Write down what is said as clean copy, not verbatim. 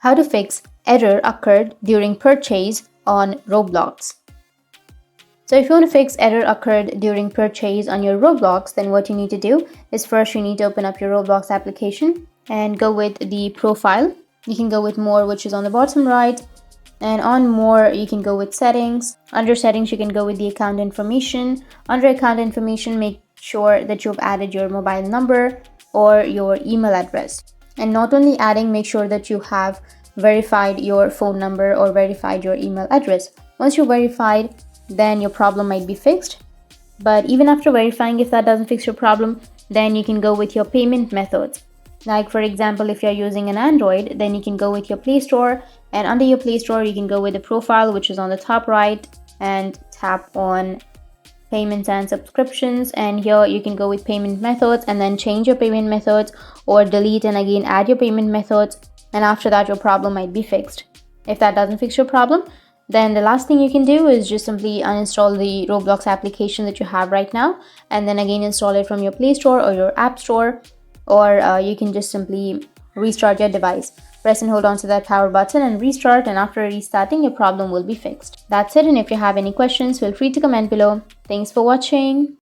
How to fix error occurred during purchase on Roblox. So if you want to fix error occurred during purchase on your Roblox, then what you need to do is first you need to open up your Roblox application and go with the profile. You can go with more, which is on the bottom right, and on more you can go with settings. Under settings you can go with the account information. Under account information, make sure that you've added your mobile number or your email address. And not only adding, make sure that you have verified your phone number or verified your email address. Once you're verified, then your problem might be fixed. But even after verifying, if that doesn't fix your problem, then you can go with your payment methods. Like for example, if you're using an Android, then you can go with your Play Store, and under your Play Store you can go with the profile, which is on the top right, and tap on payments and subscriptions, and here you can go with payment methods and then change your payment methods or delete and again add your payment methods, and after that your problem might be fixed. If that doesn't fix your problem, then the last thing you can do is just simply uninstall the Roblox application that you have right now and then again install it from your Play Store or your App Store, or you can just simply restart your device. Press and hold on to that power button and restart, and after restarting your problem will be fixed. That's it, and if you have any questions, feel free to comment below. Thanks for watching.